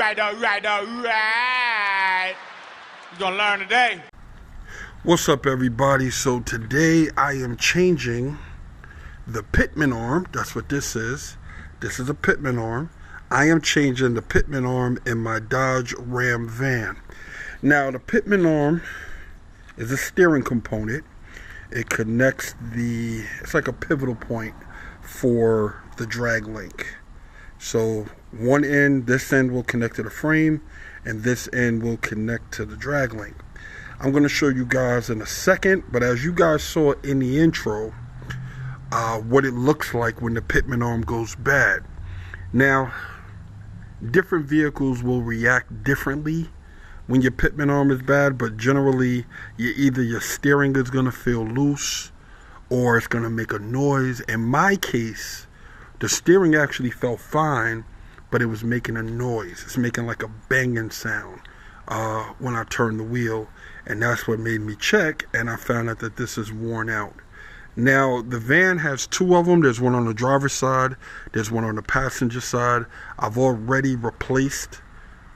Alright. You're gonna learn today. What's up, everybody? So today I am changing the Pitman arm. That's what this is. This is a Pitman arm. I am changing the Pitman arm in my Dodge Ram van. Now the Pitman arm is a steering component. It connects it's like a pivotal point for the drag link. So one end, this end will connect to the frame, and this end will connect to the drag link. I'm going to show you guys in a second, but as you guys saw in the intro, what it looks like when the Pitman arm goes bad. Now, different vehicles will react differently when your Pitman arm is bad, but generally, either your steering is going to feel loose or it's going to make a noise. In my case, the steering actually felt fine, but it was making a noise. It's making like a banging sound when I turned the wheel, and that's what made me check, and I found out that this is worn out. Now, the van has two of them. There's one on the driver's side. There's one on the passenger side. I've already replaced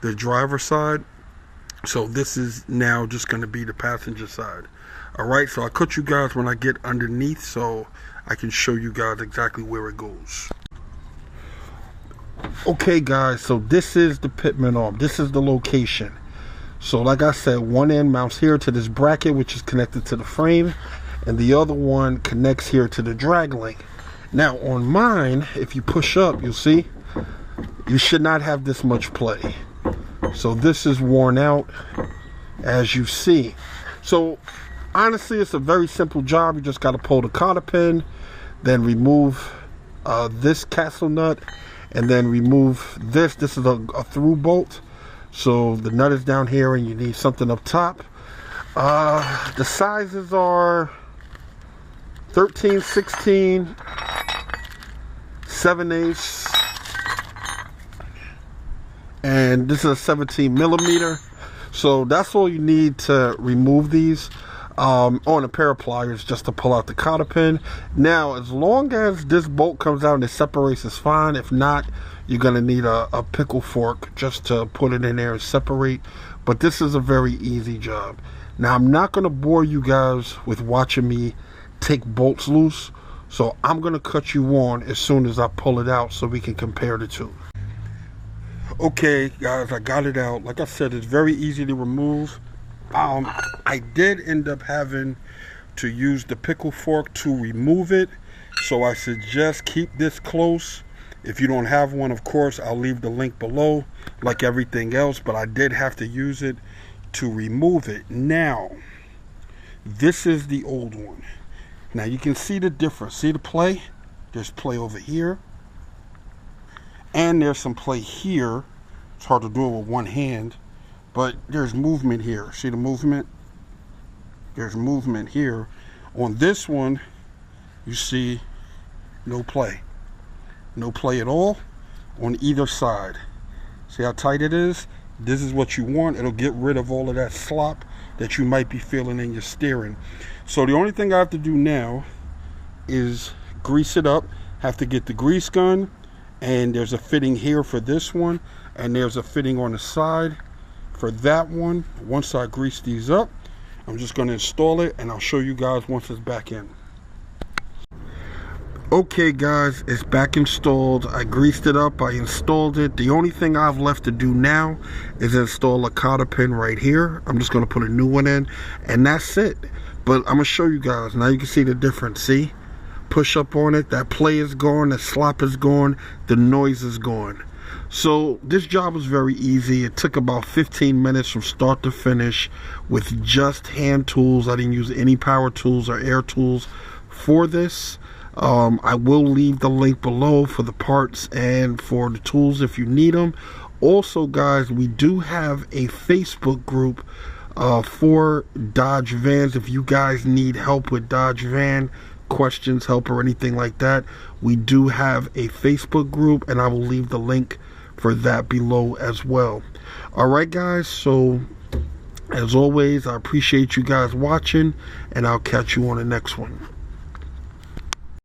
the driver's side, so this is now just going to be the passenger side. Alright, so I'll cut you guys when I get underneath so I can show you guys exactly where it goes. Okay guys, so this is the Pitman arm. This is the location. So like I said, one end mounts here to this bracket, which is connected to the frame, and the other one connects here to the drag link. Now on mine, if you push up, you'll see you should not have this much play. So this is worn out, as you see. So honestly, it's a very simple job. You just got to pull the cotter pin, then remove this castle nut, and then remove this. This is a through bolt. So the nut is down here and you need something up top. The sizes are 13, 16, 7/8, and this is a 17 millimeter. So that's all you need to remove these. On a pair of pliers just to pull out the cotter pin. Now, as long as this bolt comes out and it separates, it's fine. If not, you're going to need a pickle fork just to put it in there and separate. But this is a very easy job. Now, I'm not going to bore you guys with watching me take bolts loose, so I'm going to cut you on as soon as I pull it out so we can compare the two. Okay guys, I got it out. Like I said, it's very easy to remove. I did end up having to use the pickle fork to remove it, so I suggest keep this close. If you don't have one, of course, I'll leave the link below like everything else, but I did have to use it to remove it. Now, this is the old one. Now you can see the difference. See the play? There's play over here, and there's some play here. It's hard to do it with one hand, but there's movement here. See the movement? There's movement here. On this one, you see no play. No play at all on either side. See how tight it is? This is what you want. It'll get rid of all of that slop that you might be feeling in your steering. So the only thing I have to do now is grease it up. Have to get the grease gun, and there's a fitting here for this one, and there's a fitting on the side for that one. Once I grease these up, I'm just going to install it, and I'll show you guys once it's back in. Okay guys, it's back installed. I greased it up, I installed it. The only thing I have left to do now is install a cotter pin right here. I'm just going to put a new one in, and that's it. But I'm going to show you guys. Now you can see the difference. See? Push up on it, that play is gone, the slop is gone, the noise is gone. So this job was very easy. It took about 15 minutes from start to finish with just hand tools. I didn't use any power tools or air tools for this. I will leave the link below for the parts and for the tools if you need them. Also guys, we do have a Facebook group for Dodge vans. If you guys need help with Dodge van questions, help, or anything like that, we do have a Facebook group, and I will leave the link for that below as well. Alright guys, so as always, I appreciate you guys watching, and I'll catch you on the next one.